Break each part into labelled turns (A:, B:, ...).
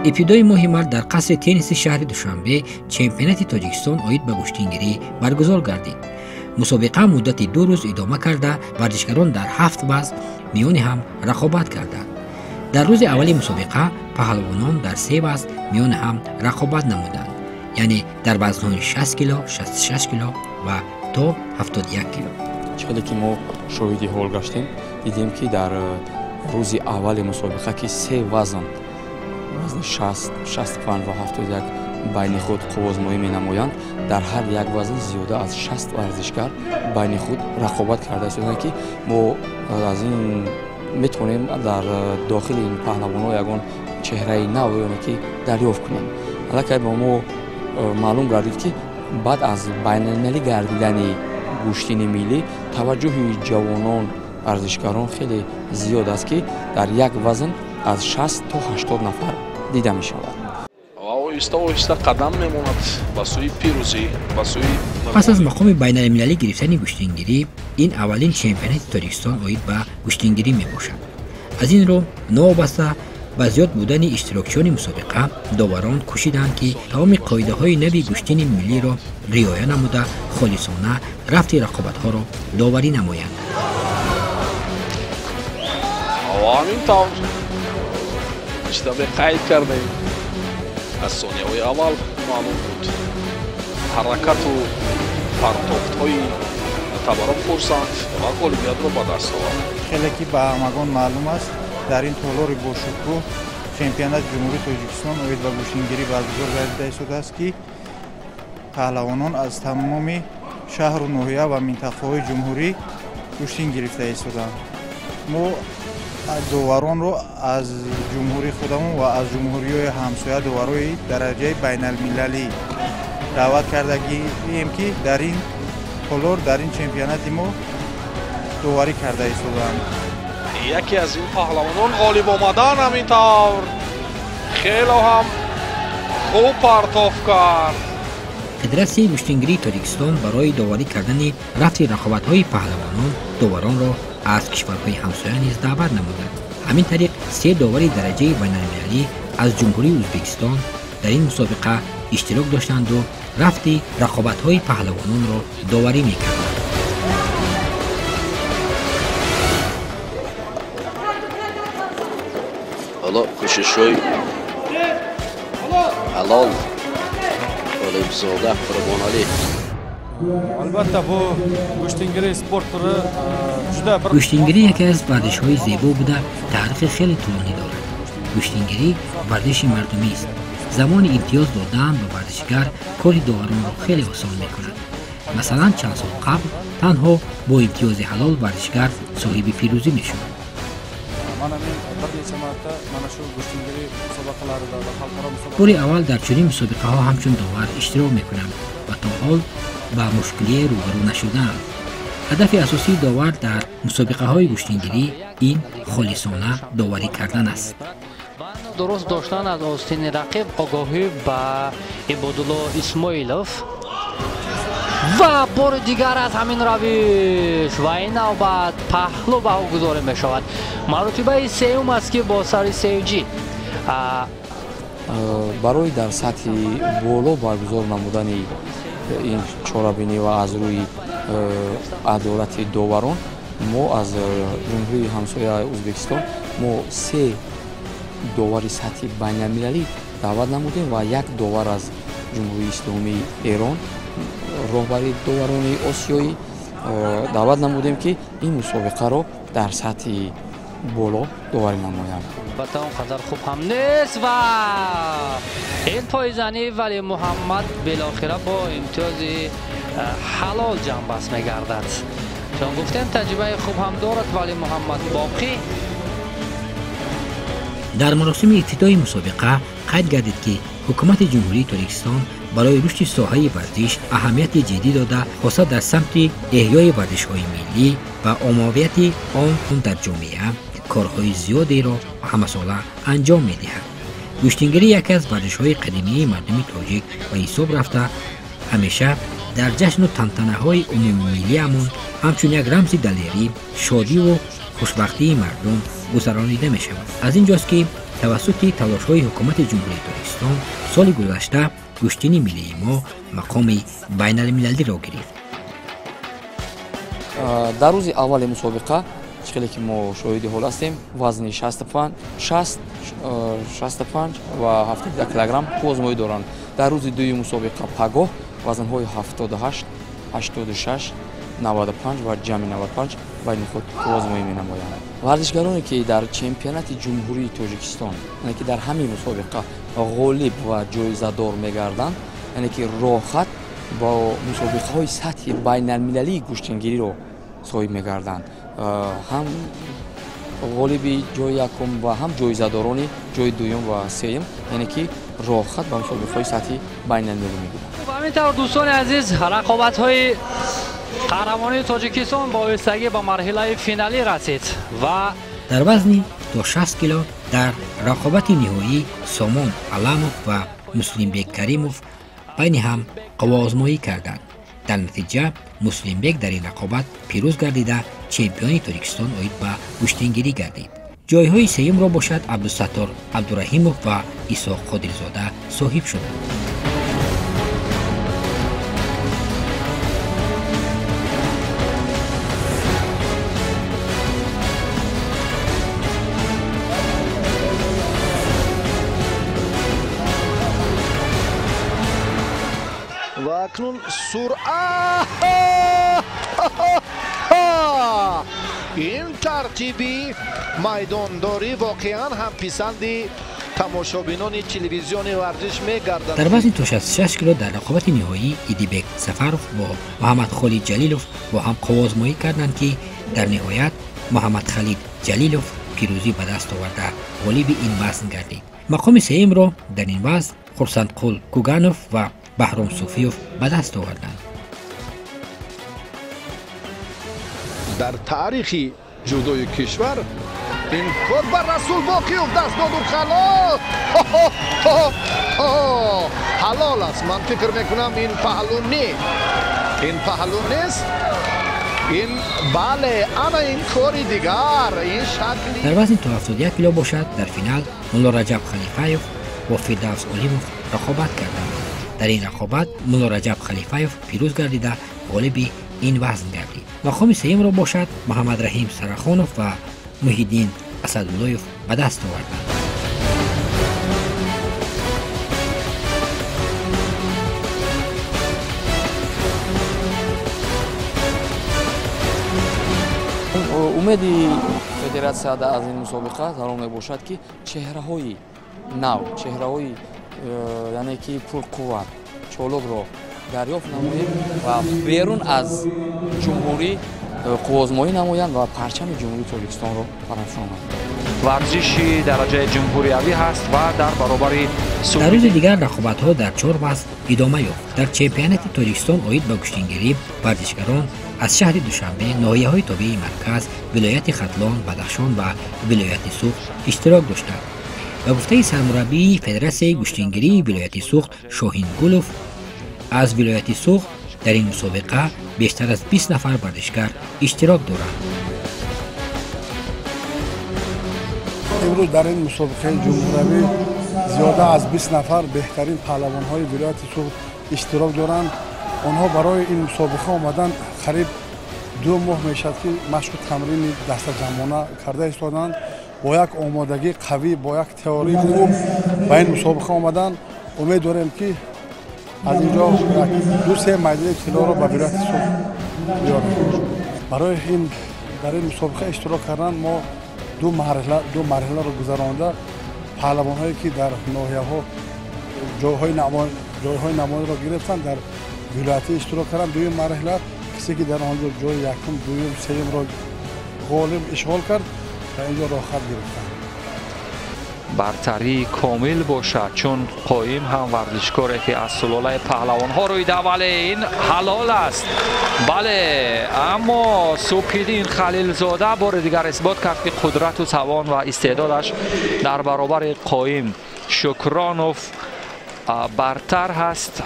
A: ابتدای ماه مارس در قصر تنیس شهر دوشنبه چمپیونات تاجیکستان اوید به گشتینگیری برگزار گردید. مسابقه مدت 2 روز ادامه کرده ورزشکاران در 7 وزن میان هم رقابت کردند. در روز اولی مسابقه پهلوانان در 3 وزن میان هم رقابت نمودند، یعنی در وزن‌های 60 کیلو، 66 کیلو و تا 71 کیلو.
B: چقدر که ما شاهدی حال گشتیم دیدیم که در روز اول مسابقه که 3 وزن 60 65 و 71 بین خود قوازمایی می نمایند. در هر یک وزن زیاده از 60 ورزشکار بین خود رقابت کرده شدند که ما از این میتونیم در داخل این پهلوان‌ها یگان چهره نو که دریافت کنیم. حالا که ما معلوم گردید که بعد از بین‌المللی گردیدن گشتین ملی توجه جوانان ورزشکاران خیلی زیاد است که در یک وزن از 60 تا 80 نفر دیده می شود.
C: قدم میموند به سوی پیروزی، به سوی
A: پس از مقام بین المللی گرفتن گشتینگیری، این اولین چمپیونات تاجیکستان اوید به گشتینگیری می باشد. از این رو نوابسته با زیاد بودن اشتراکچیان مسابقه داوران کوشیدند که تمام قاعده های نوی گشتین ملی را رعایت نموده خالصانه رفت رقابت ها را داوری نمایند.
C: همینطور اشتباه قید کرده از ثانیه‌های اول معلوم بود حرکت و پرتاب‌های تبارک فرسند و غالبیت را به دست آورد.
D: خیلی که به همگان معلوم است در این تالار با شکوه چمپیونات جمهوری تاجیکستان اوید و گشتینگیری برگزار گردیده شده است که پهلوانان از تمام شهر و ناحیه و منطقه‌های جمهوری گشتین گرفته ایستادند. ما داوران رو از جمهوری خودمون و از جمهوری‌های همسایه داورای درجه بین المللی دعوت کرده ایم که در این تالار در این چمپیونات ما داوری کرده ایستادند.
C: یکی از این پهلوانان غالب آمدن همینطور خیلی هم خوب پرتاب کرد.
A: فدراسیون گشتینگیری تاجیکستان برای داوری کردن رفت رقابت‌های پهلوانان داوران را از کشورهای همسایه نیز دعوت نمودند. همین طریق 3 داوری درجه بین‌المللی از جمهوری ازبکستان در این مسابقه اشتراک داشتند و رفت رقابت‌های پهلوانان را داوری می‌کردند.
E: حالا کوشش‌های حلال غالب زاده قربانعلی.
F: البته با گشتینگیری سپورت جدا
A: گشتینگیری یکی از ورزش‌های زیبا بوده تاریخ خیلی طولانی دارد. گشتینگیری ورزش مردمی است. زمان امتیاز دادن به ورزشگر کار داوران را خیلی آسان می‌کند. مثلا چند سال قبل تنها با امتیاز حلال ورزشگر صاحب پیروزی می‌شد. بار اول در چنین مسابقه ها همچون داور اشتراک میکنند و تا حال با مشکلی روبرو نشدند. هدف اساسی داور در مسابقه های گشتینگیری این خالصانه داوری کردن است.
G: درست داشتن از آستین رقیب آگاهی با عبادالله اسماعیلوف و بار دیگر از همین روش و این نوبت پهلو به او گذاری می شود. مرتبه سوم است که با سر سیوجی
B: برای در سطح بالا برگزار نمودن این چهاربینی و از روی عدالت داوران ما از جمهوری همسایه ازبکستان ما 3 داور سطح بین المللی دعوت نمودیم و 1 داور از جمهوری اسلامی ایران راهبری داوران آسیایی دعوت نمودیم که این مسابقه را در سطح بالا داوری نمایند.
G: البته اونقدر خوب هم نیست و این پایزنی ولی محمد بالاخره با امتیاز حلال جمع بست میگردد. چون گفتیم تجربه خوب هم دارد ولی محمد باقی.
A: در مراسم ابتدای مسابقه قید گردید که حکومت جمهوری تاجیکستان برای رشد ساحه ورزش اهمیت جدی داده خاصه در سمت احیای ورزش‌های ملی و عمومیت آن در جامعه کارهای زیادی را همه‌ساله انجام می‌دهد. گشتینگیری یکی از ورزش‌های قدیمی مردم تاجیک و حساب رفته همیشه در جشن و تنتنه‌های عمومی ملی‌مان همچون یک رمز دلیری، شادی و خوشبختی مردم گذرانیده می‌شود. از اینجاست که توسط تلاش‌های حکومت جمهوری ترکستان سال گذشته گشتین ملی ما مقام بین المللی را گرفت.
B: در روز اول مسابقه چقدر که ما شاهد حال هستیم وزن 65 و 70 کیلوگرم آزمایی دارند. در روز دوم مسابقه پگاه وزن های 78 86 95 و جمع 95 بین خود آزمایی می نمایند. ورزشکارانی که در چمپیونات جمهوری تاجیکستان یعنی که در همین مسابقه غالب و جایزه دار می‌گردند، یعنی که راحت با مسابقه های سطح بین المللی گشتنگیری را صاحب می‌گردند. هم غالب جای یکم و هم جایزه دارانی جای دوم و سوم، یعنی که راحت با مسابقه های سطح بین المللی می‌گیرند.
G: و همینطور دوستان عزیز رقابت‌های قهرمانی تاجیکستان با ایستگی به مرحله فینالی رسید و
A: در وزن تا 60 کیلو در رقابت نهایی سامان علاموف و مسلم بیگ کریموف بین هم قوازمایی کردند. در نتیجه مسلم بیگ در این رقابت پیروز گردیده چمپیون تاجیکستان اوید به گشتنگیری گردید. جایهای سوم را باشد عبدالستار عبدالرحیموف و عیسی قادریزاده صاحب شدند.
C: و اکنون سرعت این ترتیبی میدانداری واقعا هم پسندی تماشابینان تلویزیون ورزش میگردند.
A: در وزن تا 66 کیلو در رقابت نهایی ایدیبک سفروف با محمد خالد جلیلوف با هم قوازمایی کردند که در نهایت محمد خالد جلیلوف پیروزی به دست آورده غالب این وزن گردید. مقام سوم را در این وزن خورسندقول کوگانوف و بهرام صوفیوف به دست آوردند.
C: در تاریخ جودوی کشور این کار بر رسول باقیوف دست داد و خلاص حلال است. من فکر میکنم این پهلو نیست. این بله انا این کاری دیگر این شکلی.
A: در وزن تا 71 کیلو باشد در فینال مولا رجب خلیفایوف با فردوس اولیموف رقابت کردند. در این رقابت مولا رجب خلیفایوف پیروز گردیده غالب این وزن گردید. مقام سوم را باشد محمد رحیم سرخانوف و محیدین اسدالله‌یوف به دست آوردند.
B: امید فدراسیا از این مسابقه ضرور میباشد که چهره‌های نو، چهره‌های یعنی که پرقوت چالوک را دریافت نمایند و بیرون از جمهوری قوازمایی نمایند و پرچم جمهوری تاجیکستان را برافشانند.
H: ورزشی درجه جمهوریوی هست و در برابر
A: در روز دیگر رقابت‌ها در 4 وزن ادامه یافت. در چمپیونات تاجیکستان اوید به گشتنگیری ورزشکاران از شهر دوشنبه، ناحیه‌های تابع مرکز، ولایت ختلان، بدخشان و ولایت سوخت اشتراک داشتند. به گفته سرمربی فدراسیون گشتنگیری ولایت سوخت شاهین گلوف، از ولایت سوخت در این مسابقه بیشتر از 20 نفر ورزشکار اشتراک دارند.
I: امروز در این مسابقه جمهوری زیاده از 20 نفر بهترین پهلوان‌های ولایت سوخت اشتراک دارند. آنها برای این مسابقه آمدن قریب 2 ماه میشد که مشق تمرین دست جمعانه کرده ایستادند. با یک آمادگی قوی، با یک تئوری خوب به این مسابقه آمدن. امید داریم که از اینجا 2-3 میدان طلا را به ولایت سوخت بیاریم. برای این در این مسابقه اشتراک کردن ما دو مرحله را گذرانده پهلوان‌هایی که در ناحیه‌ها جایهای نمایش را گرفتن در ولایت اشتراک کردن. دوم مرحله کسی که در آنجا جای یکم، دوم، سوم را غالب اشغال کرد و اینجا راحت گرفتن.
H: برتری کامل باشد چون قایم هم ورزشکاری که از سلاله پهلوان ها رویده ولی این حلال است. بله اما سپیدین خلیل زاده بار دیگر اثبات کرد که قدرت و توان و استعدادش در برابر قایم شکرانوف برتر هست.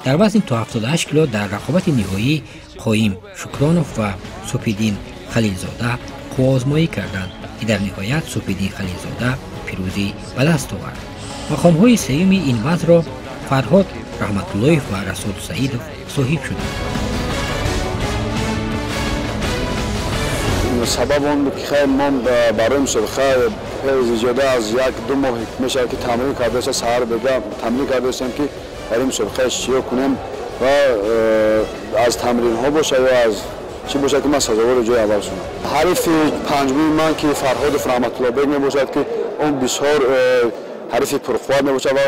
A: در وزن تا 78 کیلو در رقابت نهایی قایم شکرانوف و سپیدین خلیل زاده قوازمایی کردند که در نهایت سپیدین خلیل زاده پیروزی به دست آورد. مقام‌های سوم این وزن را فرهاد رحمت‌الله و رسول سعیدов صاحب شدند.
J: سبب اون بود که خیلی من برای مسابقه زیاده از 1-2 ماه میشه که تمرین کرده است. سحر بگم تمرین کرده استم که برای مسابقه شروع کنم و از تمرین ها باشه یا از چی باشه که من سزاوار جای اول شدم. حریف پنجمی من که فرهاد رحمت‌الله بیگ می باشد که اون بسیار حریف پرقوت می باشد و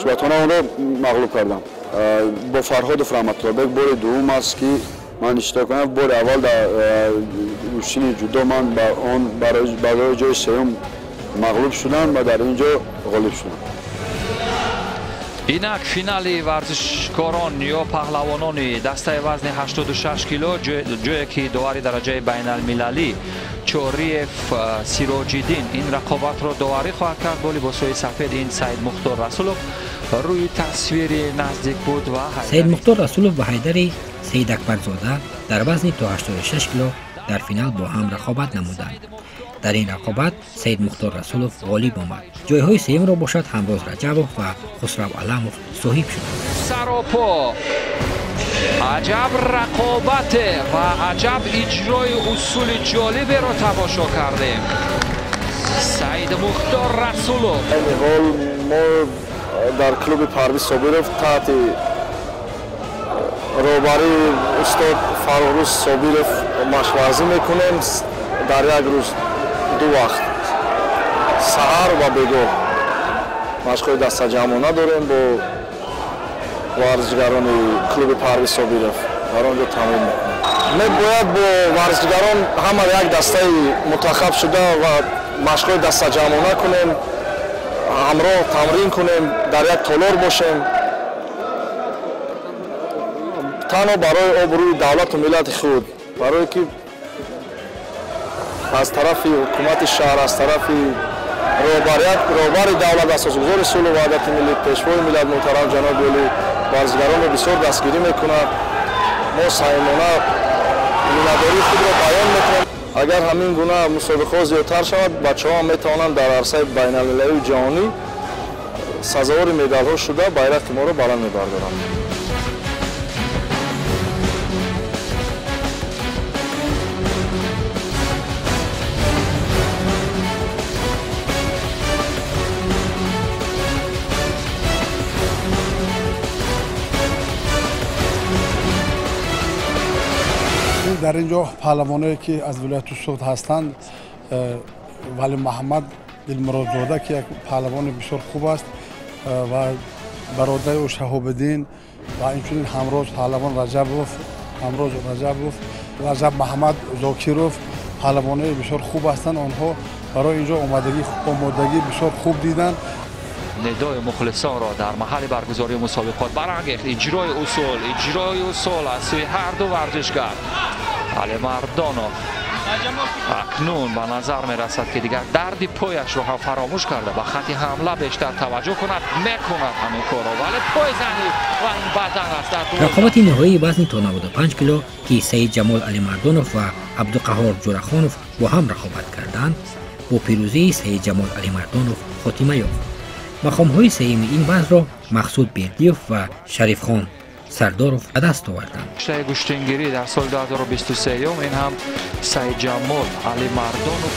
J: بتوانم اون را مغلوب کردم. با فرهاد رحمت‌الله بیگ بار دوم است که من اشتراک کنم. بار اول در روشین جودو من با اون برای جای سوم مغلوب شدم و در اینجا غالب شدم.
H: اینک فینالی ورزشکاران یا پهلوانان دسته وزن 86 کیلو جایی که داوری درجه بین المللی چوریف سیراج‌الدین این رقابت را داوری خواهد کرد. با لباس‌های سفید این سید مختار رسولov روی تصویر نزدیک بود و
A: سید مختار رسولov و حیدر سید اکبرزاده در وزن تا 86 کیلو در فینال با هم رقابت نمودند. در این رقابت سید مختار رسولov غالب آمد. جایهای سوم را باشد همراز رجبov و خسرو علمov صاحب شدند.
H: سراپا عجب رقابت و عجب اجرای اصول جالبی را تماشا کردیم. سید مختار رسولov
J: ما در کلوب پرویز صابیرov تحت روبری استاد فرخروز صابیرov مشورزی میکنیم. در یک روز 2 وقت سحر و بگاه مشق‌های دسته جمعانه داریم با ورزشگران کلوب پرویز صابیرov در آنجا تمرین میکنیم. ما باید با ورزشگران همه یک دسته منتخب شده و مشق‌های دسته جمعانه کنیم، همراه تمرین کنیم، در یک تالار باشیم تنها برای آبروی دولت و ملت خود، برای که از طرف حکومت شهر، از طرف رهبر دولت، اساسگزار صلح و وحدت ملی، پیشوای ملت محترم جناب ولی ورزشگران را بسیار دستگیری میکند. ما صمیمانه میهمانداری خود را بیان میکنیم. اگر همین گونه مسابقه زیادتر شود بچه‌ها میتوانند در عرصه بین المللی و جهانی سزاوار مدال ها شده بیرق ما را بلند میبردارند.
I: در اینجا پهلوانایی که از ولایت سوخت هستند، ولی محمد دلمرادزاده که یک پهلوان بسیار خوب است و برادر او شهاب الدین و اینچنین همراز پهلوان رجب محمد زاکیروف پهلوانای بسیار خوب هستند. آنها برای اینجا آمادگی بسیار خوب دیدند.
H: ندای مخلصان را در محل برگزاری مسابقات برانگیخت. اجرای اصول از سوی هر دو ورزشگر. علی مردانov اکنون به نظر می رسد که دیگر درد پایش را هم فراموش کرده، به خط حمله بیشتر توجه کند، میکند همین کار را، ولی پای زنی و این بدن است.
A: رقابت نهایی وزن تا 95 کیلو که سید جمال علی مردانov و عبدالقهار جورخانov با هم رقابت کردند با پیروزی سید جمال علی مردانov خاتمه یافت. مقام‌های سوم این وزن را مقصود بیردیوف و شریف خان سردارov به دست آوردند.
H: رشته گشتنگیری در سال 2023 این هم سید جمال علی مردانov.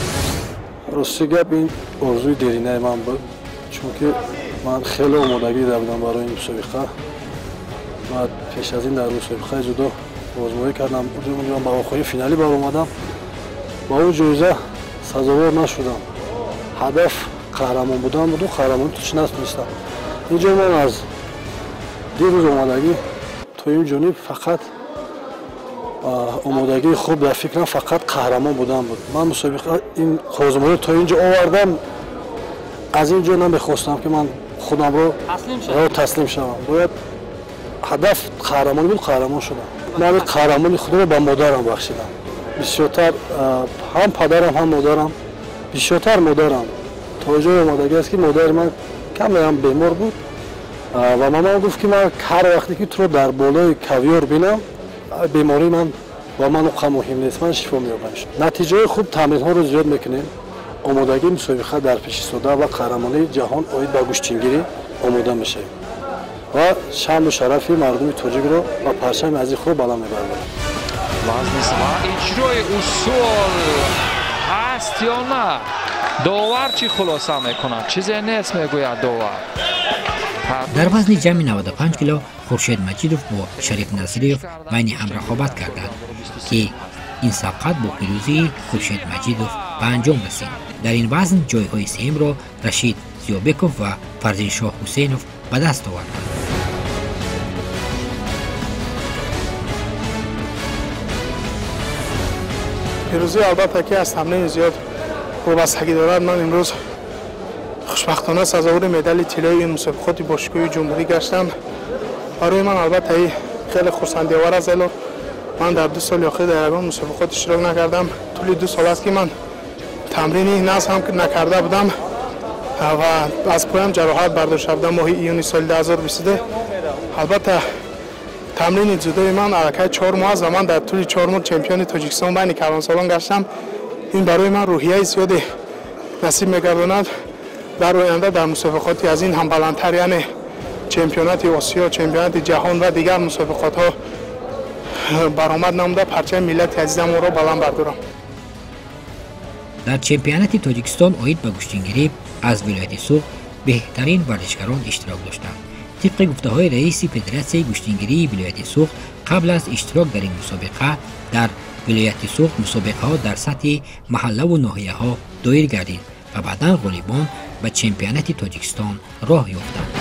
J: راستی گپ این آرزوی دیرینه من بود، چون که من خیلی آمادگی داشتم برای این مسابقه. بعد پیش از این در مسابقه جودو آزمایش کردم، اونجا با آخری فینالی برآمدم. با اون جایزه سزاوار نشدم. هدف قهرمان بودم قهرمان توش نتونستم. اینجا من از دیروز آمادگی تو این جانب فقط آمادگی خوب در فکرم فقط قهرمان بودن بود. من مسابقه این آزمایش تا اینجا آوردم، از اینجا نمیخواستم که من خودم رو تسلیم شوم. باید هدف قهرمان بود، قهرمان شدم. من قهرمانی خودم رو به مادرم بخشیدم. بسیارتر هم پدرم هم مادرم، بسیارتر مادرم تا جای آمادگی است که مادر من کمی هم بیمار بود و مامان گفت که من هر وقتی که تو رو در بالای کویار بینم بیماری من و من خیلی مهم نیست، من شفا میابم. نتیجه خوب تمرین ها رو زیاد میکنیم،
I: омодагии мусобиқа дар пеш истода ва қаҳрамонии ҷаҳон оид ба гӯштингирӣ омода мешавем ва шаъну шарафи мардуми тоҷикро ва парчами азизи худро баланд мебардорем.
H: ва иҷрои усул ҳаст ё на? довар чӣ хулоса мекунад? чизе нест мегӯяд довар.
A: дар вазни ҷамъи 95 кило хуршед маҷидов бо шариф назириев байни ҳам рақобат карданд ки ин сабқат бо пирӯзии хуршед маҷидов ба анҷом расид. дар ин вазн ҷойҳои сеюмро рашид зиёбеков ва фарзиншоҳ ҳусейнов ба даст оварданд.
K: пирӯзӣ албатта ки аз тамрини зиёд вобастагӣ дорад. ман имрӯз хушбахтона сазовори медали тиллои ин мусобиқоти бошикӯҳи ҷумҳурӣ гаштам. барои ман албатта хеле хурсандиовар аст. зело ман дар 2 соли охир дар ягон мусобиқот иштирок накардам. тӯли 2 сол аст ки ман тамрини назм ҳам накарда будам ва аз поям ҷароҳат бардошта будам моҳи июни соли 2022. албатта тамрини ҷудои ман аллакай 4 моҳ аст ва ман дар тӯли 4 моҳ чемпиони тоҷикистон байни калонсолон гаштам. ин барои ман рӯҳияи зиёде насиб мегардонад. дар оянда дар мусобиқоти аз ин ҳам баландтар, яъне чемпионати осиё, чемпионати ҷаҳон ва дигар мусобиқотҳо баромад намуда парчаи миллати азизамонро баланд бардорам.
A: дар чемпионати тоҷикистон оид ба гӯштингирӣ аз вилояти суғ беҳтарин варзишгарон иштирок доштанд. тибқи гуфтаҳои раиси федератсияи гӯштингирии вилояти суғ, қабл аз иштирок дар ин мусобиқа дар вилояти суғ мусобиқаҳо дар сатҳи маҳаллаву ноҳияҳо доир гардид ва баъдан ғолибон ба чемпионати тоҷикистон роҳ ёфтанд.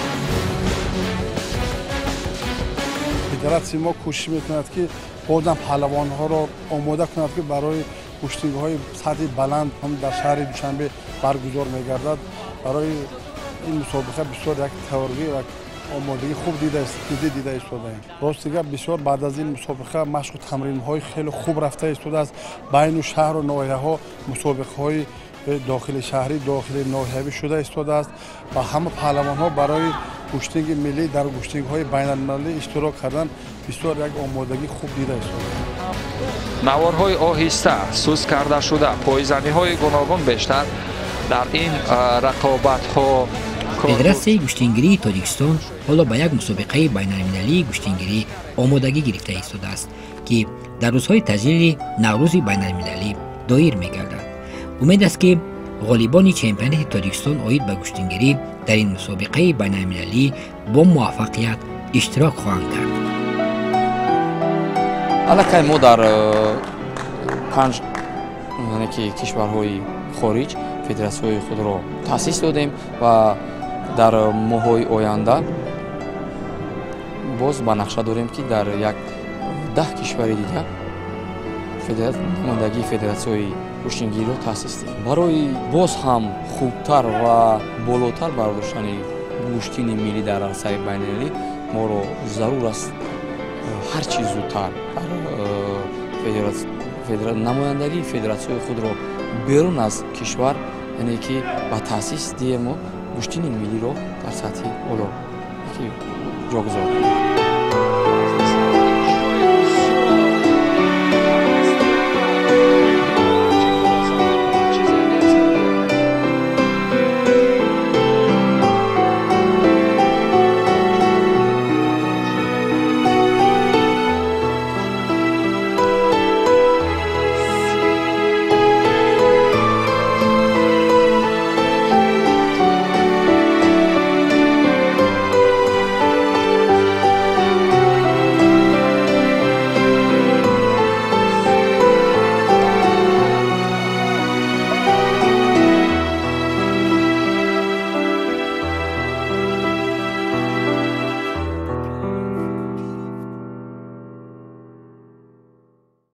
I: федератсияи мо кӯшиш мекунад ки бозам паҳлавонҳоро омода кунад ки барои куштингиҳои сатҳи баланд ҳам дар шаҳри душанбе баргузор мегардад. барои ин мусобиқа бисёр як тайёрӣ ва омодагӣ хуб дида истодаем. ростига бисёр баъд аз ин мусобиқа машқу тамринҳои хеле хуб рафта истодааст. байну шаҳру ноҳияҳо мусобиқаҳои дохили шаҳрӣ, дохили ноҳиявӣ шуда истодааст ва ҳама паҳлавонҳо барои куштинги миллӣ дар куштингҳои байналмилалӣ иштирок кардан бисёр як омодагӣ хуб дида истодааст.
H: наворҳои оҳиста, суст карда шуда, пойзаниҳои гуногун бештар дар ин рақобатҳо.
A: федератсияи гӯштингирии тоҷикистон ҳоло ба як мусобиқаи байналмилалии гӯштингирӣ омодагӣ гирифта истодааст ки дар рӯзҳои таҷлили наврӯзи байналмилалӣ доир мегардад. умед аст ки ғолибони чемпионати тоҷикистон оид ба гӯштингирӣ дар ин мусобиқаи байналмилалӣ бо муваффақият иштирок хоҳанд кард.
B: аллакай мо дар 5 кишварҳои хориҷ федератсияҳои худро таъсис додем ва дар моҳҳои оянда боз ба нақша дорем ки дар як 10 кишвари дигар намояндагии федератсияҳои гӯштингириро таъсис додем. барои боз ҳам хубтар ва болотар бардоштани гӯштини миллӣ дар арсаи байналмилалӣ моро зарур аст ҳар чиз зудтар намояндагии федератсияҳои худро берун аз кишвар, яъне ки ба таъсис диҳем гӯштини миллиро дар сатҳи боло ҷогузор.